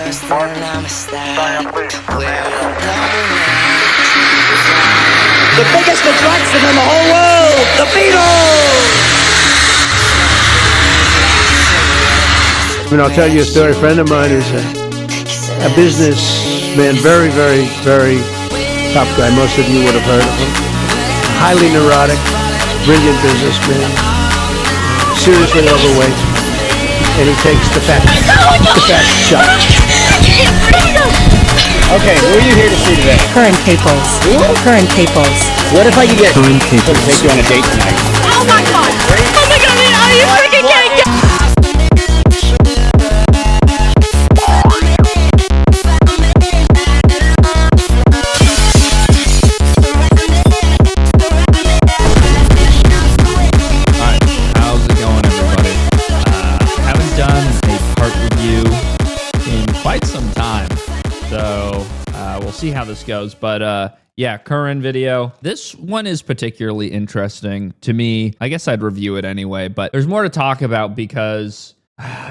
The biggest attraction in the whole world, the Beatles! I mean, I'll tell you a story. A friend of mine who's a businessman, very, very, very top guy. Most of you would have heard of him. Highly neurotic, brilliant businessman, seriously overweight, and he takes the fat shot. Okay, who are you here to see today? Curren Caples. Who? Curren Caples. What if I could get Curren Caples. to take you on a date tonight? Oh my god! Oh my god, are you freaking kidding me? See how this goes, but yeah, current video. This one is particularly interesting to me. I guess I'd review it anyway, but there's more to talk about because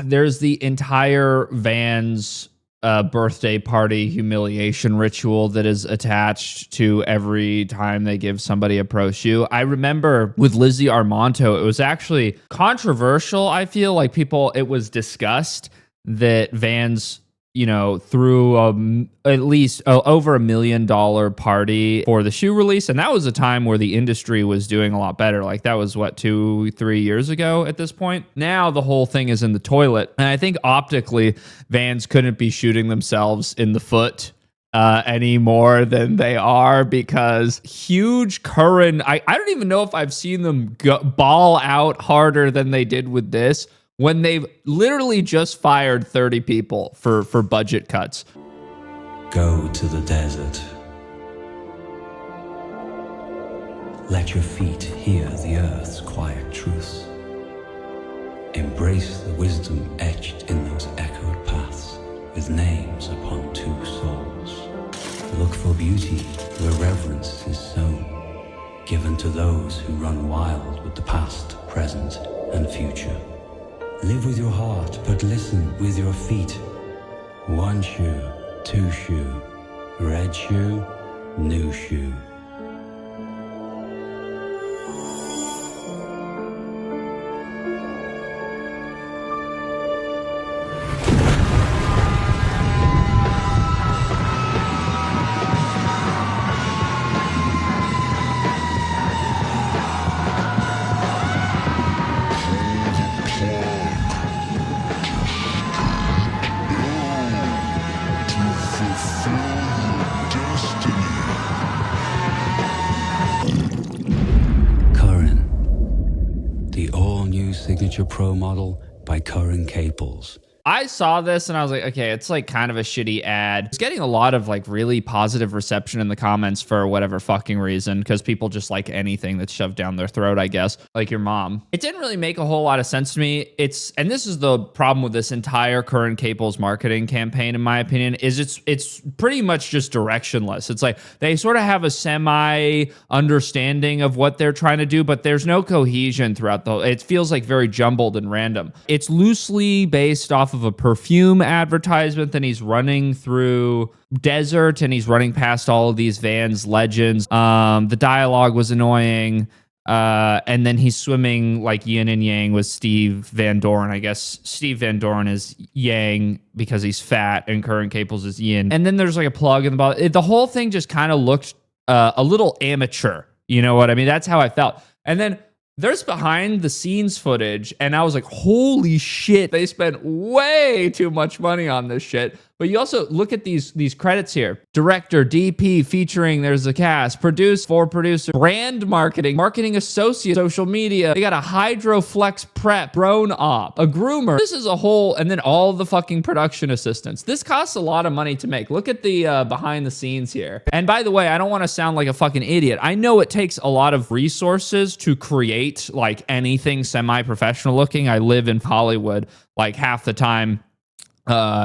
there's the entire Vans birthday party humiliation ritual that is attached to every time they give somebody a pro shoe. I remember with Lizzie Armanto, it was actually controversial. I feel like it was discussed that Vans, you know, threw at least over $1 million party for the shoe release. And that was a time where the industry was doing a lot better. Like that was what, 2-3 years ago at this point. Now the whole thing is in the toilet. And I think optically Vans couldn't be shooting themselves in the foot any more than they are, because huge current, I don't even know if I've seen them ball out harder than they did with this, when they've literally just fired 30 people for budget cuts. Go to the desert. Let your feet hear the earth's quiet truths. Embrace the wisdom etched in those echoed paths, with names upon 2 souls. Look for beauty where reverence is sown, given to those who run wild with the past, present, and future. Live with your heart, but listen with your feet. 1 shoe, 2 shoe, red shoe, new shoe. Signature Pro model by Curren Caples. I saw this and I was like, okay, it's like kind of a shitty ad. It's getting a lot of like really positive reception in the comments for whatever fucking reason, because people just like anything that's shoved down their throat, I guess, like your mom. It didn't really make a whole lot of sense to me. And this is the problem with this entire Curren Caples marketing campaign, in my opinion, is it's pretty much just directionless. It's like they sort of have a semi understanding of what they're trying to do, but there's no cohesion throughout it feels like very jumbled and random. It's loosely based off of a perfume advertisement, and he's running through desert and he's running past all of these Vans legends. The dialogue was annoying. And then he's swimming like yin and yang with Steve Van Doren. I guess Steve Van Doren is yang because he's fat and Curren Caples is yin. And then there's like a plug in the bottom. The whole thing just kind of looked a little amateur. You know what I mean? That's how I felt. And then there's behind the scenes footage, and I was like, holy shit, they spent way too much money on this shit. But you also look at these credits here. Director, DP, featuring, there's the cast, producer, brand marketing associate, social media. They got a Hydroflex prep, drone op, a groomer. This is a whole, and then all the fucking production assistants. This costs a lot of money to make. Look at the behind the scenes here. And by the way, I don't want to sound like a fucking idiot. I know it takes a lot of resources to create like anything semi-professional looking. I live in Hollywood. Like half the time,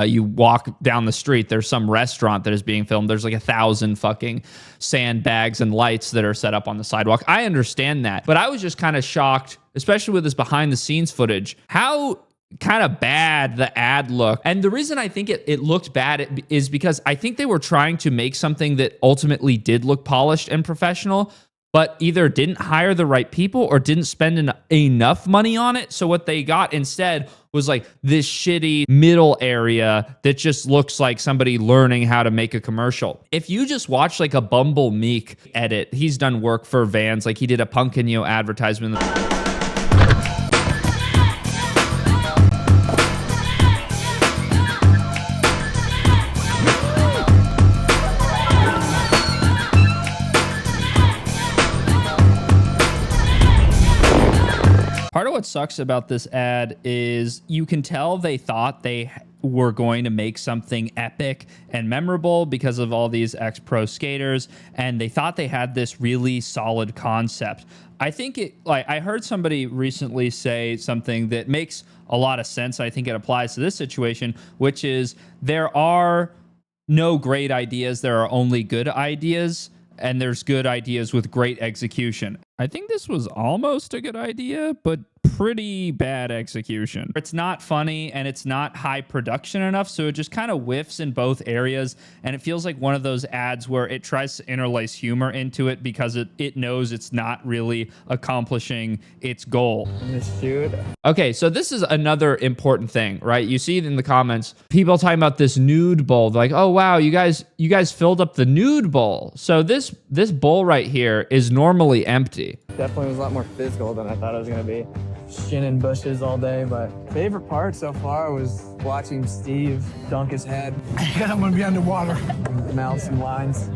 you walk down the street, there's some restaurant that is being filmed. There's like 1,000 fucking sandbags and lights that are set up on the sidewalk. I understand that, but I was just kind of shocked, especially with this behind the scenes footage, how kind of bad the ad looked. And the reason I think it looked bad is because I think they were trying to make something that ultimately did look polished and professional, but either didn't hire the right people or didn't spend enough money on it. So what they got instead was like this shitty middle area that just looks like somebody learning how to make a commercial. If you just watch like a Bumble Meek edit, he's done work for Vans, like he did a Punkinio advertisement. Part of what sucks about this ad is you can tell they thought they were going to make something epic and memorable because of all these ex-pro skaters, and they thought they had this really solid concept. I think I heard somebody recently say something that makes a lot of sense. I think it applies to this situation, which is there are no great ideas. There are only good ideas, and there's good ideas with great execution. I think this was almost a good idea, but pretty bad execution. It's not funny and it's not high production enough, so it just kind of whiffs in both areas, and it feels like one of those ads where it tries to interlace humor into it because it knows it's not really accomplishing its goal. Okay, so this is another important thing, right? You see it in the comments, people talking about this nude bowl. They're like, oh wow, you guys filled up the nude bowl. So this bowl right here is normally empty. Definitely was a lot more physical than I thought it was going to be. Shinning bushes all day, but favorite part so far was watching Steve dunk his head. I'm going to be underwater. Mouth some lines.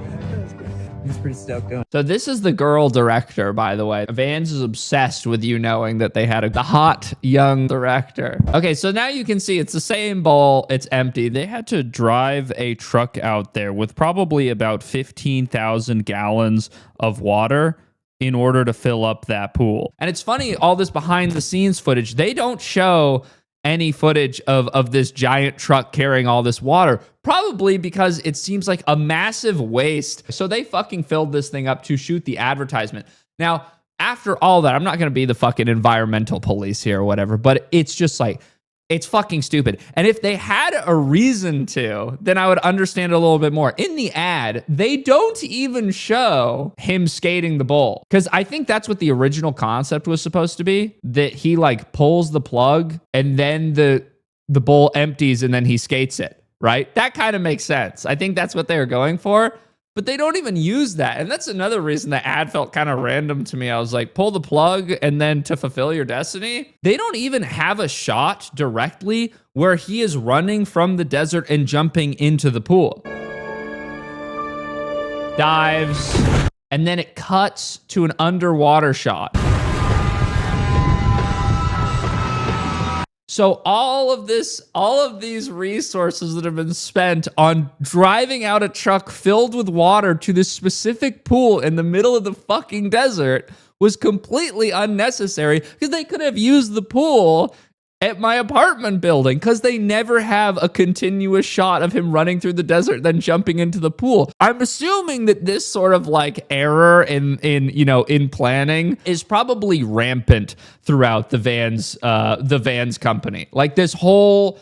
He's pretty stoked doing it. So this is the girl director, by the way. Vans is obsessed with you knowing that they had the hot young director. Okay, so now you can see it's the same bowl. It's empty. They had to drive a truck out there with probably about 15,000 gallons of water in order to fill up that pool. And it's funny, all this behind the scenes footage, they don't show any footage of this giant truck carrying all this water, probably because it seems like a massive waste. So they fucking filled this thing up to shoot the advertisement. Now, after all that, I'm not going to be the fucking environmental police here or whatever, but it's just like, it's fucking stupid. And if they had a reason to, then I would understand it a little bit more. In the ad, they don't even show him skating the bowl, because I think that's what the original concept was supposed to be, that he like pulls the plug and then the bowl empties and then he skates it, right? That kind of makes sense. I think that's what they were going for. But they don't even use that. And that's another reason the ad felt kind of random to me. I was like, pull the plug and then to fulfill your destiny. They don't even have a shot directly where he is running from the desert and jumping into the pool. Dives, and then it cuts to an underwater shot. So all of these resources that have been spent on driving out a truck filled with water to this specific pool in the middle of the fucking desert was completely unnecessary, because they could have used the pool at my apartment building, because they never have a continuous shot of him running through the desert then jumping into the pool. I'm assuming that this sort of like error in planning is probably rampant throughout the Vans company. Like this whole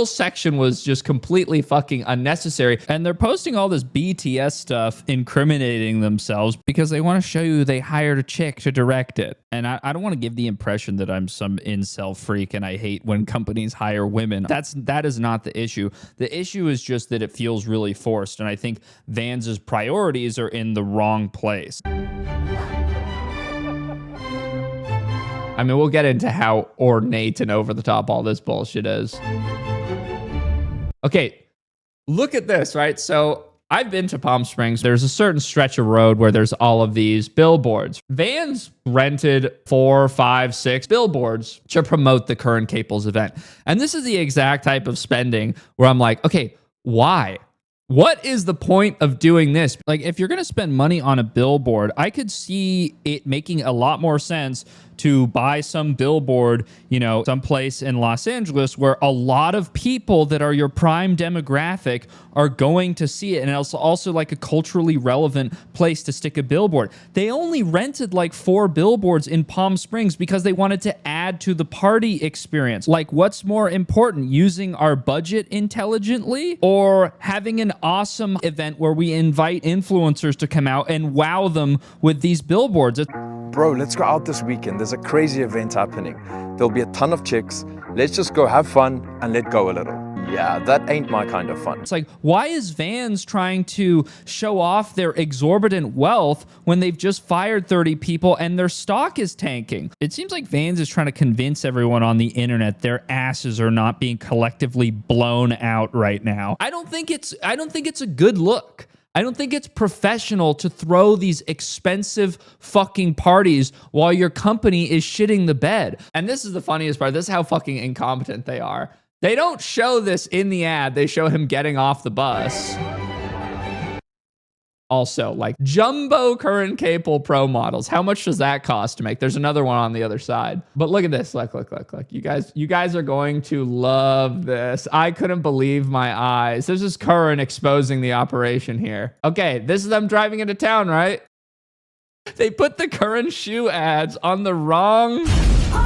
section was just completely fucking unnecessary. And they're posting all this BTS stuff incriminating themselves because they want to show you they hired a chick to direct it. And I don't want to give the impression that I'm some incel freak and I hate when companies hire women. That is not the issue. The issue is just that it feels really forced. And I think Vans's priorities are in the wrong place. I mean, we'll get into how ornate and over the top all this bullshit is. Okay, look at this, right? So I've been to Palm Springs. There's a certain stretch of road where there's all of these billboards. Vans rented 4, 5, 6 billboards to promote the Curren Caples event. And this is the exact type of spending where I'm like, okay, why? What is the point of doing this? Like, if you're going to spend money on a billboard, I could see it making a lot more sense to buy some billboard, someplace in Los Angeles where a lot of people that are your prime demographic are going to see it. And it's also like a culturally relevant place to stick a billboard. They only rented like 4 billboards in Palm Springs because they wanted to add add to the party experience? Like, what's more important, using our budget intelligently or having an awesome event where we invite influencers to come out and wow them with these billboards? Bro, let's go out this weekend. There's a crazy event happening. There'll be a ton of chicks. Let's just go have fun and let go a little. Yeah, that ain't my kind of fun. It's like, why is Vans trying to show off their exorbitant wealth when they've just fired 30 people and their stock is tanking? It seems like Vans is trying to convince everyone on the internet their asses are not being collectively blown out right now. I don't think it's a good look. I don't think it's professional to throw these expensive fucking parties while your company is shitting the bed. And this is the funniest part. This is how fucking incompetent they are. They don't show this in the ad. They show him getting off the bus. Also, like jumbo current cable pro models. How much does that cost to make? There's another one on the other side. But look at this. Look. You guys are going to love this. I couldn't believe my eyes. This is Curren exposing the operation here. Okay, this is them driving into town, right? They put the Curren shoe ads on the wrong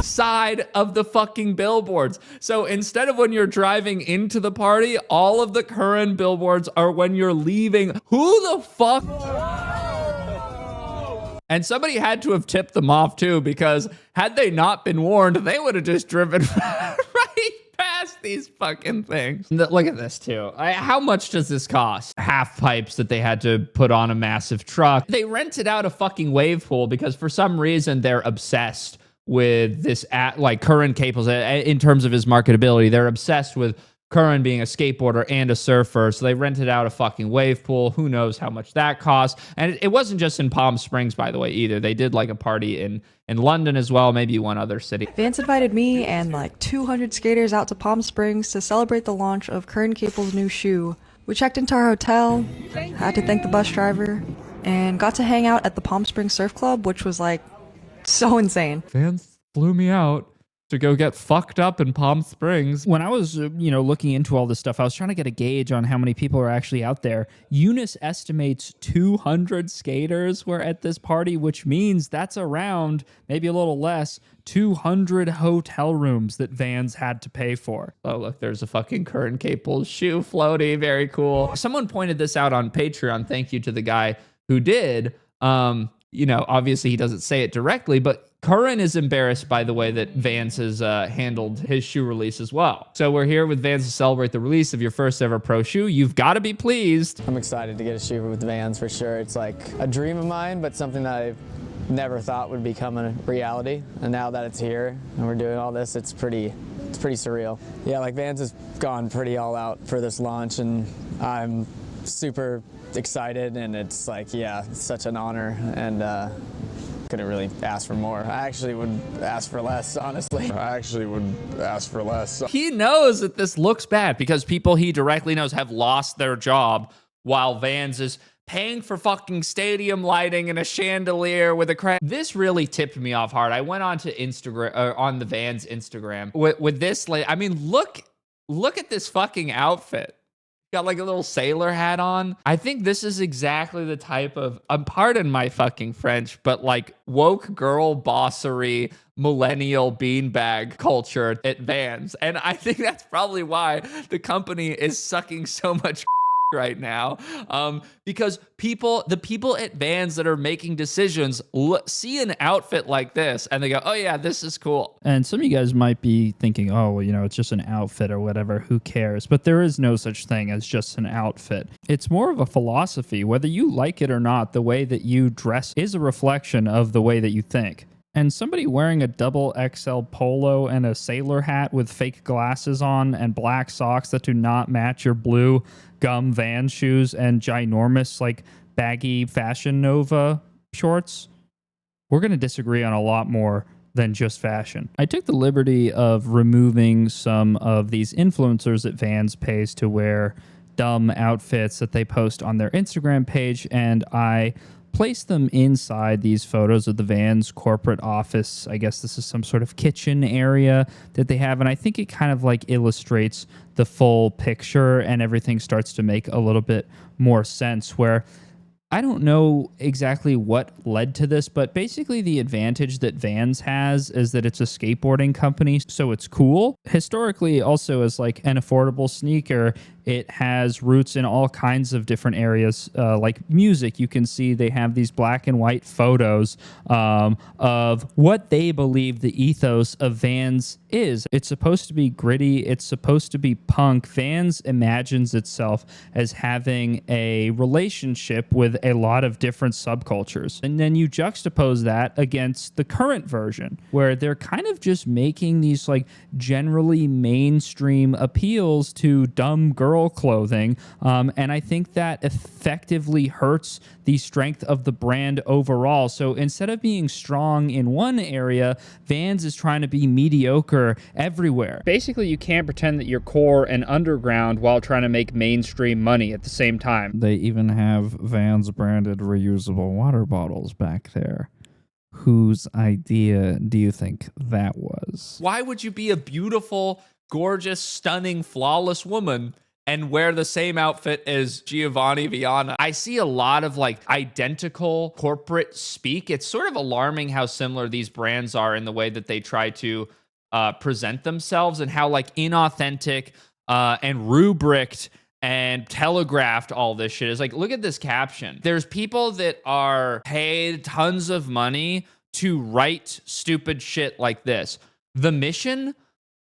side of the fucking billboards. So instead of when you're driving into the party, all of the Curren billboards are when you're leaving. Who the fuck? And somebody had to have tipped them off too, because had they not been warned, they would have just driven right past these fucking things. Look at this too. How much does this cost? Half pipes that they had to put on a massive truck. They rented out a fucking wave pool because for some reason they're obsessed with this like Curren cables in terms of his marketability. They're obsessed with Curren being a skateboarder and a surfer. So they rented out a fucking wave pool. Who knows how much that cost? And it wasn't just in Palm Springs, by the way, either. They did like a party in London as well, maybe one other city. Vans invited me and like 200 skaters out to Palm Springs to celebrate the launch of Curren Caple's new shoe. We checked into our hotel, had to thank the bus driver, and got to hang out at the Palm Springs Surf Club, which was like so insane. Vans flew me out to go get fucked up in Palm Springs. When I was, looking into all this stuff, I was trying to get a gauge on how many people are actually out there. Eunice estimates 200 skaters were at this party, which means that's around, maybe a little less, 200 hotel rooms that Vans had to pay for. Oh, look, there's a fucking Curren Cable shoe floaty. Very cool. Someone pointed this out on Patreon. Thank you to the guy who did. Obviously he doesn't say it directly, but Curren is embarrassed by the way that Vans has handled his shoe release as well. So we're here with Vans to celebrate the release of your first ever pro shoe. You've got to be pleased. I'm excited to get a shoe with Vans for sure. It's like a dream of mine, but something that I never thought would become a reality. And now that it's here and we're doing all this, it's pretty surreal. Yeah, like Vans has gone pretty all out for this launch, and I'm super excited, and it's like, yeah, it's such an honor, and couldn't really ask for more. I actually would ask for less, honestly. He knows that this looks bad because people he directly knows have lost their job while Vans is paying for fucking stadium lighting and a chandelier with a crap. This really tipped me off hard. I went on to Instagram, on the Vans Instagram with this. I mean, look at this fucking outfit. Got like a little sailor hat on. I think this is exactly the type of, pardon my fucking French, but like woke girl bossery, millennial beanbag culture at Vans. And I think that's probably why the company is sucking so much right now, because the people at Vans that are making decisions see an outfit like this and they go, oh yeah, this is cool. And some of you guys might be thinking, oh, well, it's just an outfit or whatever, who cares? But there is no such thing as just an outfit. It's more of a philosophy. Whether you like it or not, the way that you dress is a reflection of the way that you think. And somebody wearing a double XL polo and a sailor hat with fake glasses on and black socks that do not match your blue gum Vans shoes and ginormous, like, baggy Fashion Nova shorts, we're going to disagree on a lot more than just fashion. I took the liberty of removing some of these influencers that Vans pays to wear dumb outfits that they post on their Instagram page, and I place them inside these photos of the Vans corporate office. I guess this is some sort of kitchen area that they have, and I think it kind of like illustrates the full picture and everything starts to make a little bit more sense, where I don't know exactly what led to this, but basically the advantage that Vans has is that it's a skateboarding company, so it's cool. Historically, also as like an affordable sneaker, it has roots in all kinds of different areas, like music. You can see they have these black and white photos of what they believe the ethos of Vans is. It's supposed to be gritty. It's supposed to be punk. Vans imagines itself as having a relationship with a lot of different subcultures. And then you juxtapose that against the current version, where they're kind of just making these like generally mainstream appeals to dumb girl clothing. And I think that effectively hurts the strength of the brand overall. So instead of being strong in one area, Vans is trying to be mediocre everywhere. Basically, you can't pretend that you're core and underground while trying to make mainstream money at the same time. They even have Vans branded reusable water bottles back there. Whose idea do you think that was? Why would you be a beautiful, gorgeous, stunning, flawless woman and wear the same outfit as Giovanni Vianna? I see a lot of like identical corporate speak. It's sort of alarming how similar these brands are in the way that they try to present themselves, and how like inauthentic and rubriced and telegraphed all this shit is. Like, look at this caption. There's people that are paid tons of money to write stupid shit like this. The mission: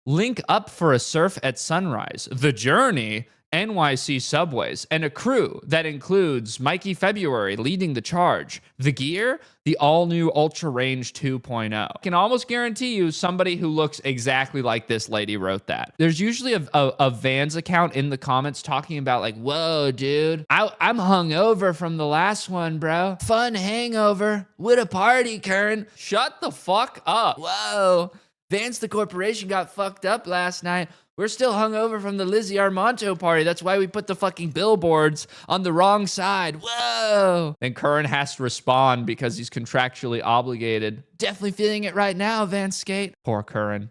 link up for a surf at sunrise. The journey: NYC subways. And a crew that includes Mikey February leading the charge. The gear: the all-new Ultra Range 2.0. I can almost guarantee you somebody who looks exactly like this lady wrote that. There's usually a Vans account in the comments talking about like, whoa, dude, I'm hungover from the last one, bro. Fun hangover. What a party, Curren. Shut the fuck up. Whoa. Vans the corporation got fucked up last night. We're still hungover from the Lizzie Armanto party. That's why we put the fucking billboards on the wrong side. Whoa. And Curren has to respond because he's contractually obligated. Definitely feeling it right now, Vans Skate. Poor Curren.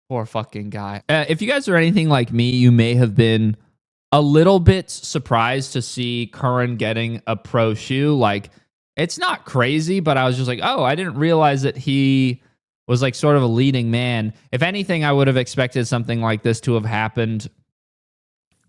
Poor fucking guy. If you guys are anything like me, you may have been a little bit surprised to see Curren getting a pro shoe. Like, it's not crazy, but I was just like, oh, I didn't realize that he was like sort of a leading man. If anything, I would have expected something like this to have happened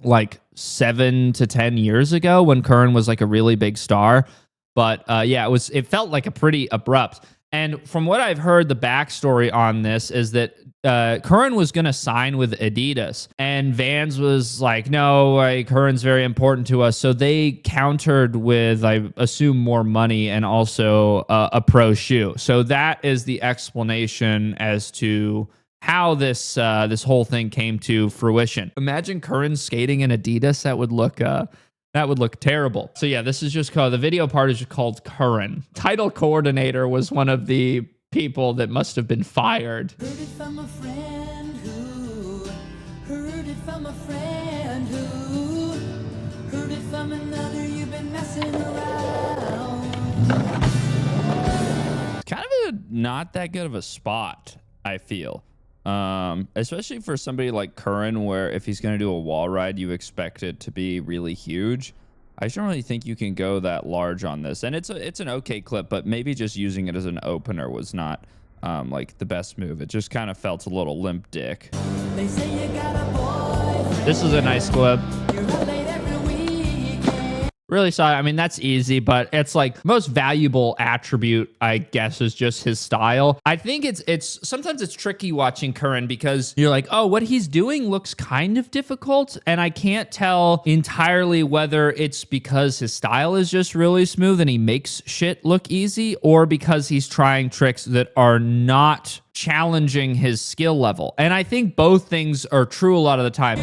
like 7 to 10 years ago when Curren was like a really big star. But yeah, it felt like a pretty abrupt. And from what I've heard, the backstory on this is that Curren was going to sign with Adidas, and Vans was like, no, Curren's very important to us. So they countered with, I assume, more money and also a pro shoe. So that is the explanation as to how this whole thing came to fruition. Imagine Curren skating in Adidas. That would look terrible. So yeah, this is just called, the video part is just called Curren. Title coordinator was one of the people that must have been fired. Heard it from a friend who heard it from a friend who heard it from another. You've been messing around. It's kind of not that good of a spot, I feel. Especially for somebody like Curren, where if he's going to do a wall ride, you expect it to be really huge. I just don't really think you can go that large on this. And it's an okay clip, but maybe just using it as an opener was not like the best move. It just kind of felt a little limp dick. They say you got a boyfriend. This is a nice clip. You're out late every weekend. Really sorry. I mean, that's easy, but it's like most valuable attribute, I guess, is just his style. I think it's sometimes it's tricky watching Curren because you're like, oh, what he's doing looks kind of difficult. And I can't tell entirely whether it's because his style is just really smooth and he makes shit look easy, or because he's trying tricks that are not challenging his skill level. And I think both things are true a lot of the time.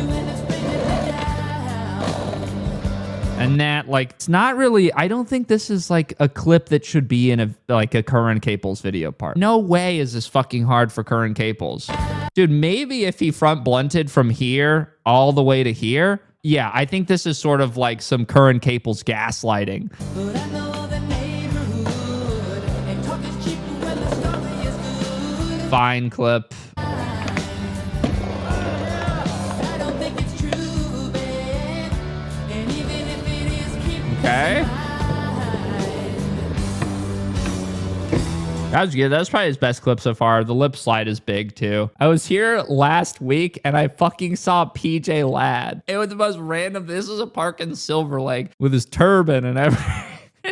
And that, like, it's not really, I don't think this is like a clip that should be in a Curren Caples video part. No way is this fucking hard for Curren Caples. Dude, maybe if he front blunted from here all the way to here, yeah, I think this is sort of like some Curren Caples gaslighting. But I know the neighborhood, and talk is cheap when the story is good. Fine clip. I don't think it's true, babe. And even if it is, keep Okay. That was good. That was probably his best clip so far. The lip slide is big too. I was here last week and I fucking saw PJ Ladd. It was the most random. This was a park in Silver Lake with his turban and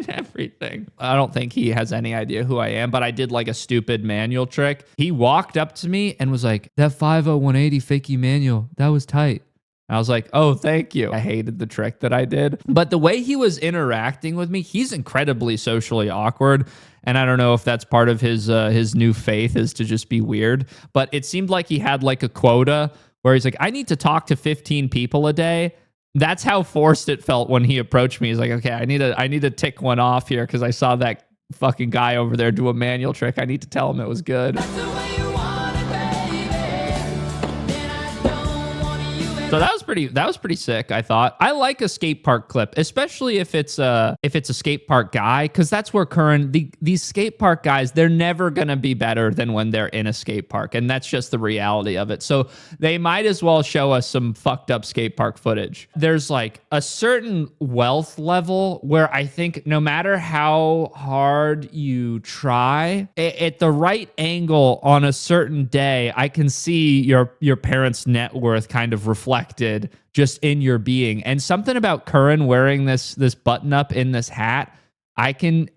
everything. I don't think he has any idea who I am, but I did like a stupid manual trick. He walked up to me and was like, that 50180 fakie manual, that was tight. I was like, oh, thank you. I hated the trick that I did. But the way he was interacting with me, he's incredibly socially awkward. And I don't know if that's part of his new faith is to just be weird. But it seemed like he had like a quota where he's like, I need to talk to 15 people a day. That's how forced it felt when he approached me. He's like, okay, I need to tick one off here because I saw that fucking guy over there do a manual trick. I need to tell him it was good. So that was pretty sick, I thought. I like a skate park clip, especially if it's a skate park guy, because that's where these skate park guys, they're never gonna be better than when they're in a skate park, and that's just the reality of it. So they might as well show us some fucked up skate park footage. There's like a certain wealth level where I think no matter how hard you try, at the right angle on a certain day, I can see your parents' net worth kind of reflected just in your being. And something about Curren wearing this button up in this hat, I can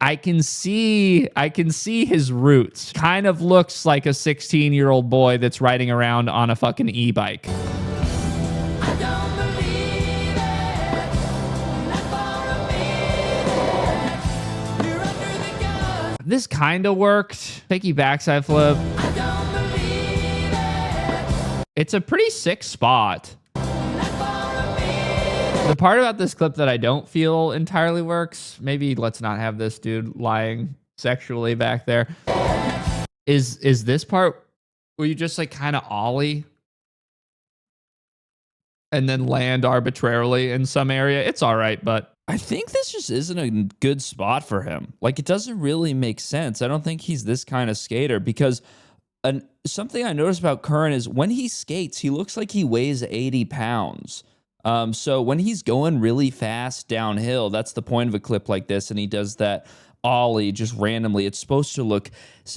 see his roots. Kind of looks like a 16-year-old boy that's riding around on a fucking e-bike. This kind of worked. Picky backside flip. It's a pretty sick spot. The part about this clip that I don't feel entirely works, maybe let's not have this dude lying sexually back there, is this part where you just like kind of ollie and then land arbitrarily in some area. It's all right, but I think this just isn't a good spot for him. Like, it doesn't really make sense. I don't think he's this kind of skater because something I noticed about Curren is when he skates, he looks like he weighs 80 pounds. So when he's going really fast downhill, that's the point of a clip like this, and he does that ollie just randomly. It's supposed to look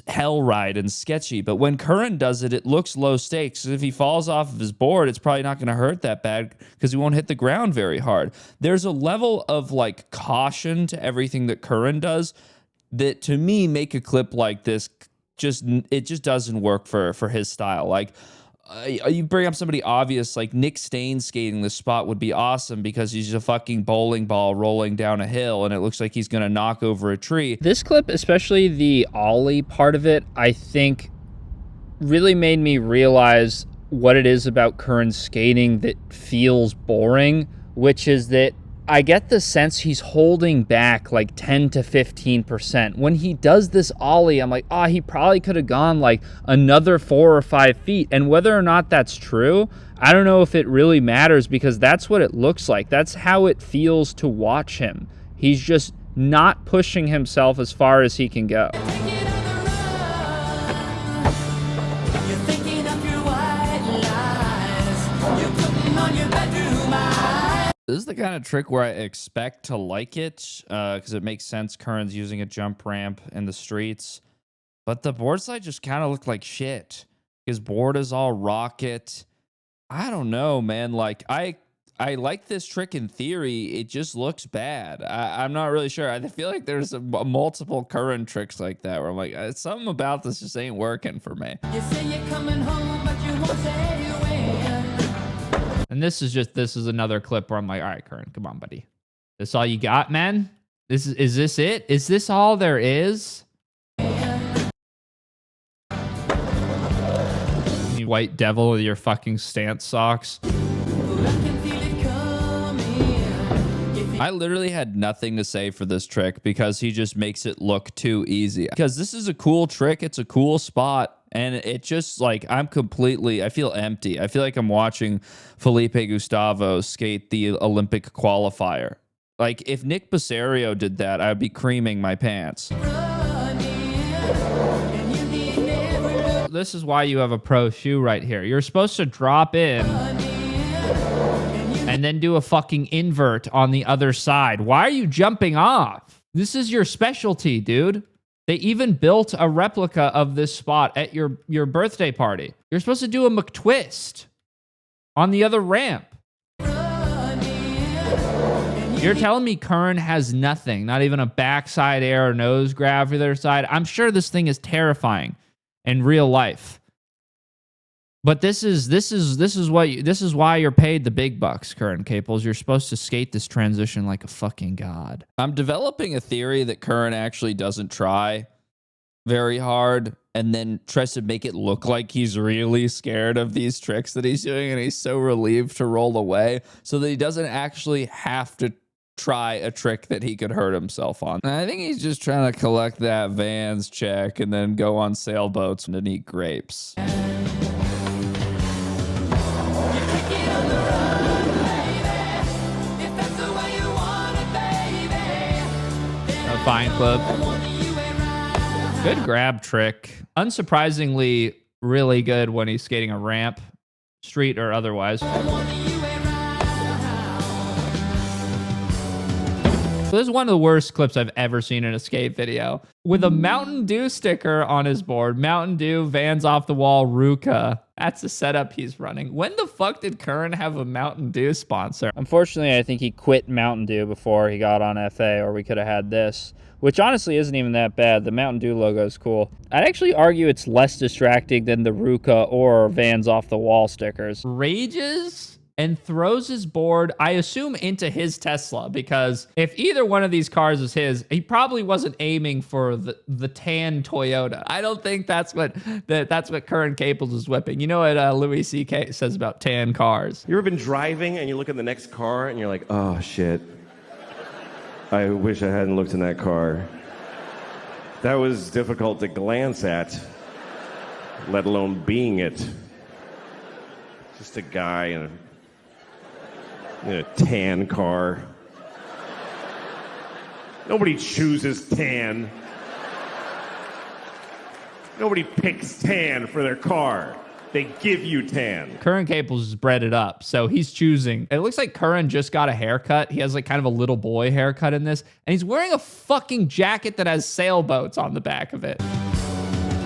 hell ride and sketchy, but when Curren does it, it looks low stakes. If he falls off of his board, it's probably not going to hurt that bad because he won't hit the ground very hard. There's a level of like caution to everything that Curren does that to me make a clip like this it just doesn't work for his style. Like, you bring up somebody obvious, like Nick Stain skating this spot would be awesome because he's a fucking bowling ball rolling down a hill and it looks like he's going to knock over a tree. This clip, especially the ollie part of it, I think really made me realize what it is about Curren skating that feels boring, which is that I get the sense he's holding back like 10 to 15%. When he does this ollie, I'm like, he probably could have gone like another 4 or 5 feet. And whether or not that's true, I don't know if it really matters because that's what it looks like. That's how it feels to watch him. He's just not pushing himself as far as he can go. This is the kind of trick where I expect to like it because it makes sense. Curren's using a jump ramp in the streets, but the board slide just kind of looked like shit. His board is all rocket. I don't know, man. Like I like this trick in theory. It just looks bad. I'm not really sure. I feel like there's multiple Curren tricks like that where I'm like, something about this just ain't working for me. You say you're coming home, but you won't say when. And this is another clip where I'm like, all right, Curren, come on, buddy. This all you got, man? Is this it? Is this all there is? You white devil with your fucking stance socks. I literally had nothing to say for this trick because he just makes it look too easy. Because this is a cool trick. It's a cool spot. And it just like, I feel empty. I feel like I'm watching Felipe Gustavo skate the Olympic qualifier. Like if Nick Basario did that, I'd be creaming my pants. This is why you have a pro shoe right here. You're supposed to drop in and then do a fucking invert on the other side. Why are you jumping off? This is your specialty, dude. They even built a replica of this spot at your birthday party. You're supposed to do a McTwist on the other ramp. You're telling me Curren has nothing, not even a backside air or nose grab for their side? I'm sure this thing is terrifying in real life. But this is why you're paid the big bucks, Curren Caples. You're supposed to skate this transition like a fucking god. I'm developing a theory that Curren actually doesn't try very hard and then tries to make it look like he's really scared of these tricks that he's doing, and he's so relieved to roll away so that he doesn't actually have to try a trick that he could hurt himself on. And I think he's just trying to collect that Vans check and then go on sailboats and eat grapes. A fine clip. Good grab trick. Unsurprisingly, really good when he's skating a ramp, street or otherwise. This is one of the worst clips I've ever seen in a skate video. With a Mountain Dew sticker on his board. Mountain Dew, Vans off the wall, Ruka. That's the setup he's running. When the fuck did Curren have a Mountain Dew sponsor? Unfortunately, I think he quit Mountain Dew before he got on FA, or we could have had this, which honestly isn't even that bad. The Mountain Dew logo is cool. I'd actually argue it's less distracting than the Ruka or Vans off the wall stickers. Rages and throws his board, I assume, into his Tesla, because if either one of these cars is his, he probably wasn't aiming for the tan Toyota. I don't think that's what Curren Caples is whipping. You know what Louis C.K. says about tan cars? You ever been driving and you look at the next car and you're like, oh shit, I wish I hadn't looked in that car. That was difficult to glance at, let alone being it. Just a guy in a tan car. Nobody chooses tan. Nobody picks tan for their car. They give you tan. Curren Caples has bred it up, so he's choosing. It looks like Curren just got a haircut. He has like kind of a little boy haircut in this, and he's wearing a fucking jacket that has sailboats on the back of it.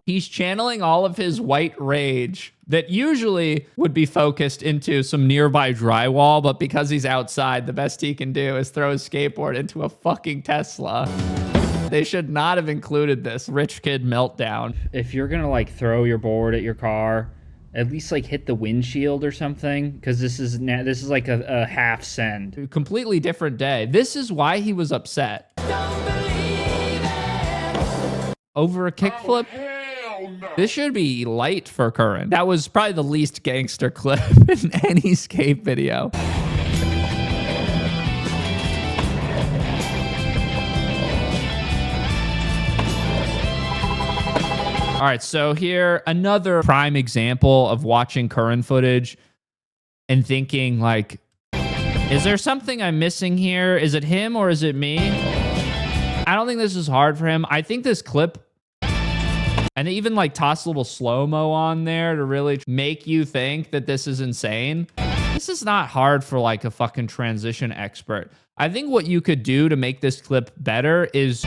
He's channeling all of his white rage that usually would be focused into some nearby drywall, but because he's outside, the best he can do is throw his skateboard into a fucking Tesla. They should not have included this rich kid meltdown. If you're gonna like throw your board at your car, at least like hit the windshield or something, because this is like a half send. Completely different day. This is why he was upset. Over a kickflip? This should be light for Curren. That was probably the least gangster clip in any skate video. All right, so here, another prime example of watching Curren footage and thinking, like, is there something I'm missing here? Is it him or is it me? I don't think this is hard for him. I think this clip, and they even like toss a little slow-mo on there to really make you think that this is insane. This is not hard for like a fucking transition expert. I think what you could do to make this clip better is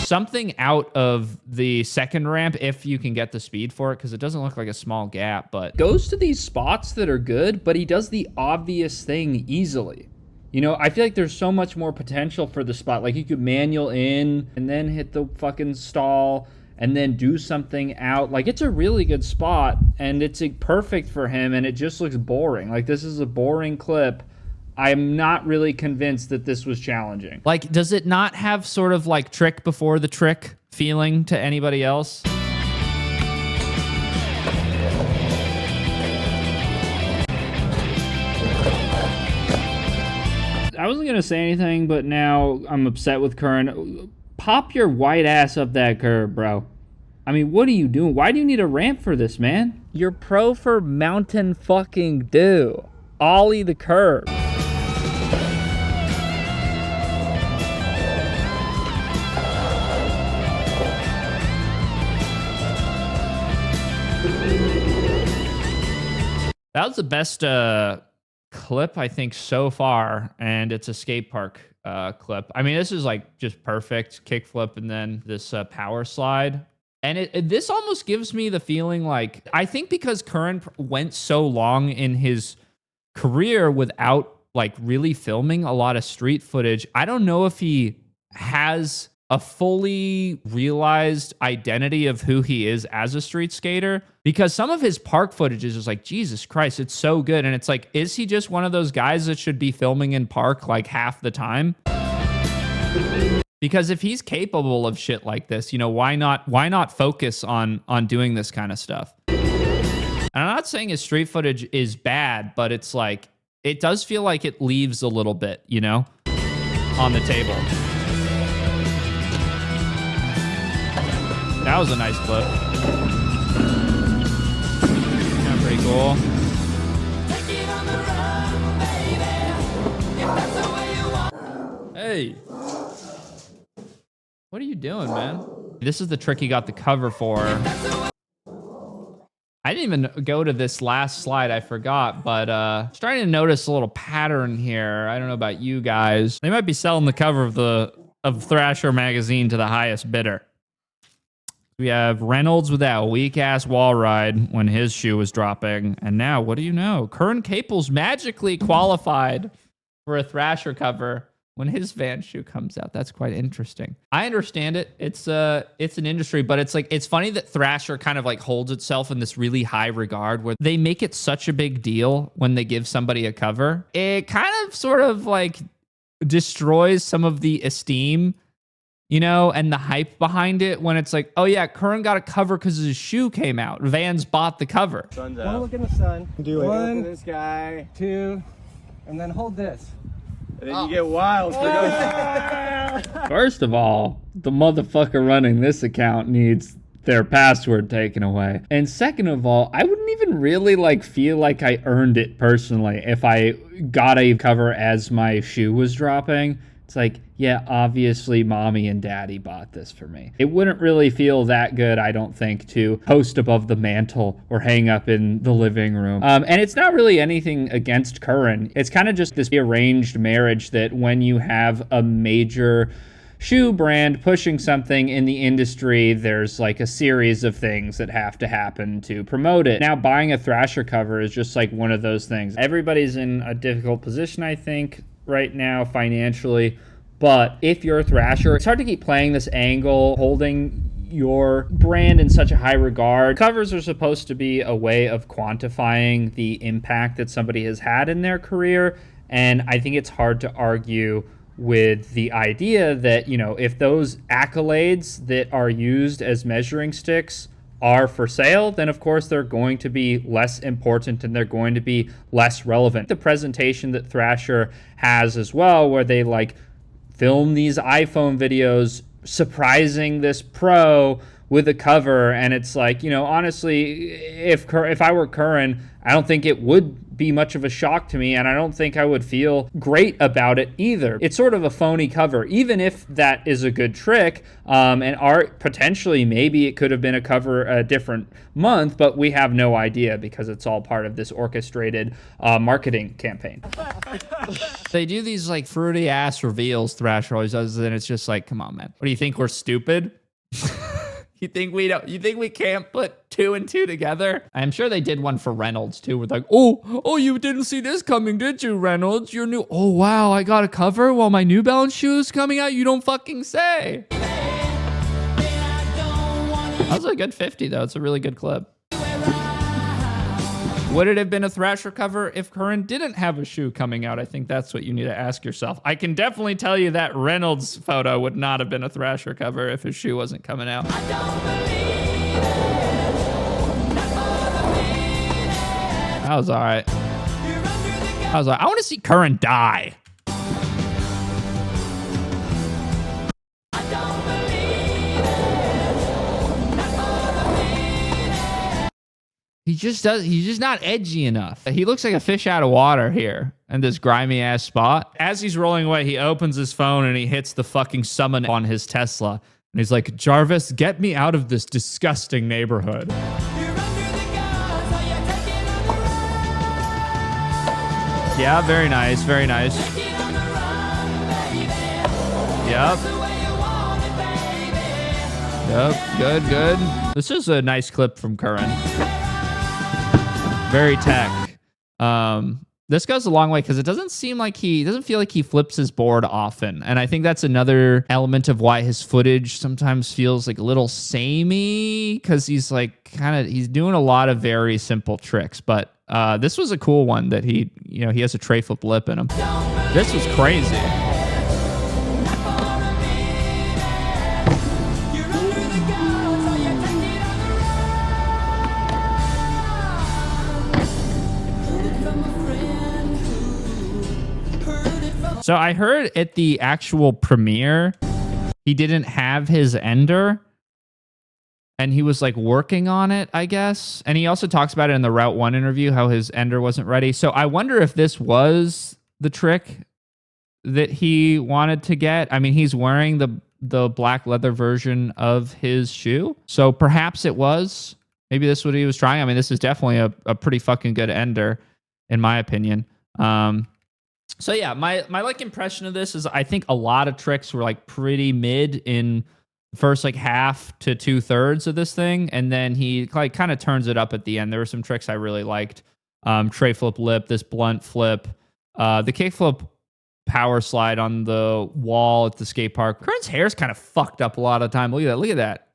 something out of the second ramp if you can get the speed for it, because it doesn't look like a small gap, but goes to these spots that are good, but he does the obvious thing easily. You know, I feel like there's so much more potential for the spot. Like you could manual in and then hit the fucking stall and then do something out. Like it's a really good spot and it's perfect for him, and it just looks boring. Like this is a boring clip. I'm not really convinced that this was challenging. Like, does it not have sort of like trick before the trick feeling to anybody else? I wasn't going to say anything, but now I'm upset with Curren. Pop your white ass up that curb, bro. I mean, what are you doing? Why do you need a ramp for this, man? You're pro for Mountain fucking Dew. Ollie the curb. That was the best clip, I think, so far, and it's a skate park clip. I mean, this is like just perfect kickflip and then this power slide. And this almost gives me the feeling like, I think because Curren went so long in his career without like really filming a lot of street footage, I don't know if he has a fully realized identity of who he is as a street skater, because some of his park footage is just like, Jesus Christ, it's so good. And it's like, is he just one of those guys that should be filming in park like half the time? Because if he's capable of shit like this, you know, why not focus on doing this kind of stuff? And I'm not saying his street footage is bad, but it's like, it does feel like it leaves a little bit, you know, on the table. That was a nice clip. Yeah, pretty cool. Hey. What are you doing, man? This is the trick he got the cover for. I didn't even go to this last slide. I forgot, but starting to notice a little pattern here. I don't know about you guys. They might be selling the cover of Thrasher magazine to the highest bidder. We have Reynolds with that weak-ass wall ride when his shoe was dropping. And now, what do you know? Curren Caples magically qualified for a Thrasher cover when his Van shoe comes out. That's quite interesting. I understand it. It's an industry, but it's like, it's funny that Thrasher kind of like holds itself in this really high regard where they make it such a big deal when they give somebody a cover. It kind of sort of like destroys some of the esteem, you know, and the hype behind it when it's like, oh yeah, Curren got a cover because his shoe came out. Vans bought the cover. Sun's out. One look in the sun. Do it. One, look at this guy. Two, and then hold this. And then you get wild. First of all, the motherfucker running this account needs their password taken away. And second of all, I wouldn't even really like feel like I earned it personally if I got a cover as my shoe was dropping. It's like, yeah, obviously mommy and daddy bought this for me. It wouldn't really feel that good, I don't think, to post above the mantle or hang up in the living room. And it's not really anything against Curren. It's kind of just this arranged marriage that when you have a major shoe brand pushing something in the industry, there's like a series of things that have to happen to promote it. Now, buying a Thrasher cover is just like one of those things. Everybody's in a difficult position, I think, right now financially, but if you're a Thrasher, it's hard to keep playing this angle, holding your brand in such a high regard. Covers are supposed to be a way of quantifying the impact that somebody has had in their career, and I think it's hard to argue with the idea that, you know, if those accolades that are used as measuring sticks are for sale, then of course they're going to be less important and they're going to be less relevant. The presentation that Thrasher has as well, where they like film these iPhone videos surprising this pro with a cover, and it's like, you know, honestly, if I were Curren, I don't think it would be much of a shock to me, and I don't think I would feel great about it either. It's sort of a phony cover, even if that is a good trick, and art potentially, maybe it could have been a cover a different month, but we have no idea because it's all part of this orchestrated marketing campaign. They do these like fruity ass reveals, Thrasher always does, and it's just like, come on, man. What do you think, we're stupid? You think we can't put 2 and 2 together? I'm sure they did one for Reynolds too. With like, oh, you didn't see this coming, did you, Reynolds? Your new, oh wow, I got a cover while my New Balance shoe is coming out. You don't fucking say. That was a good 50 though. It's a really good clip. Would it have been a Thrasher cover if Curren didn't have a shoe coming out? I think that's what you need to ask yourself. I can definitely tell you that Reynolds photo would not have been a Thrasher cover if his shoe wasn't coming out. That was all right. I want to see Curren die. He's just not edgy enough. He looks like a fish out of water here in this grimy ass spot. As he's rolling away, he opens his phone and he hits the fucking summon on his Tesla. And he's like, Jarvis, get me out of this disgusting neighborhood. Yeah, very nice, very nice. Yep. Yep. Good, good. This is a nice clip from Curren. Very tech. This goes a long way because it doesn't feel like he flips his board often. And I think that's another element of why his footage sometimes feels like a little samey, because he's like he's doing a lot of very simple tricks. But this was a cool one that he has a tray flip lip in him. This was crazy. So I heard at the actual premiere, he didn't have his ender and he was like working on it, I guess. And he also talks about it in the Route 1 interview, how his ender wasn't ready. So I wonder if this was the trick that he wanted to get. I mean, he's wearing the black leather version of his shoe. So perhaps it was. Maybe this is what he was trying. I mean, this is definitely a pretty fucking good ender, in my opinion. So yeah, my like impression of this is I think a lot of tricks were like pretty mid in the first like half to 2/3 of this thing, and then he like kind of turns it up at the end. There were some tricks I really liked. Tray flip lip, this blunt flip, the kick flip power slide on the wall at the skate park. Curren's hair's kind of fucked up a lot of the time. Look at that. Look at that.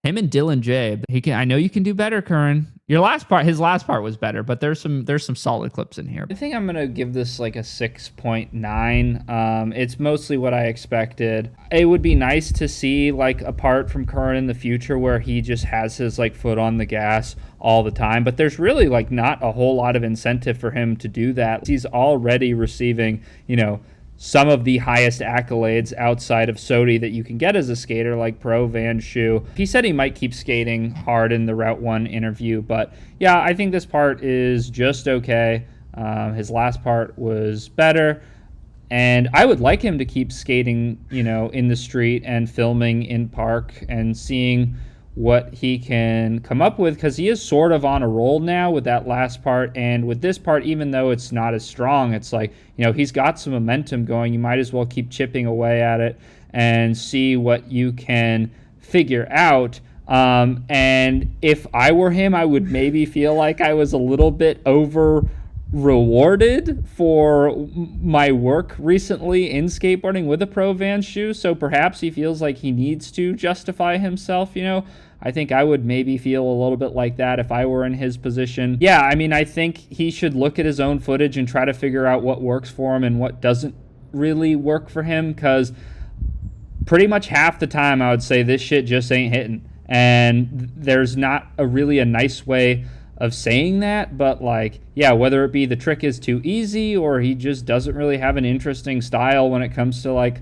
Him and Dylan J. I know you can do better, Curren. His last part was better, but there's some solid clips in here. I think I'm gonna give this like a 6.9. It's mostly what I expected. It would be nice to see like a part from Curren in the future where he just has his like foot on the gas all the time, but there's really like not a whole lot of incentive for him to do that. He's already receiving, some of the highest accolades outside of SOTY that you can get as a skater, like Pro Van Shoe. He said he might keep skating hard in the Route 1 interview, but yeah, I think this part is just okay. His last part was better, and I would like him to keep skating, in the street and filming in park and seeing what he can come up with, because he is sort of on a roll now with that last part. And with this part, even though it's not as strong, it's like, he's got some momentum going. You might as well keep chipping away at it and see what you can figure out. And if I were him, I would maybe feel like I was a little bit over rewarded for my work recently in skateboarding with a Pro Van shoe. So perhaps he feels like he needs to justify himself, I think I would maybe feel a little bit like that if I were in his position. Yeah, I mean, I think he should look at his own footage and try to figure out what works for him and what doesn't really work for him, because pretty much half the time I would say this shit just ain't hitting. And there's not really a nice way of saying that, but like, yeah, whether it be the trick is too easy or he just doesn't really have an interesting style when it comes to like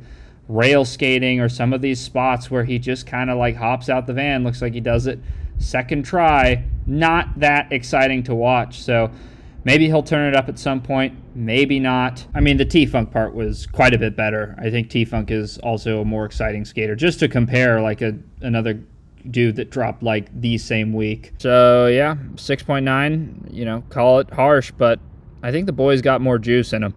rail skating or some of these spots where he just kind of like hops out the van, looks like he does it second try, not that exciting to watch. So maybe he'll turn it up at some point, maybe not. I mean, the T-Funk part was quite a bit better. I think T-Funk is also a more exciting skater, just to compare like another dude that dropped like the same week. So yeah, 6.9, call it harsh, but I think the boy's got more juice in him.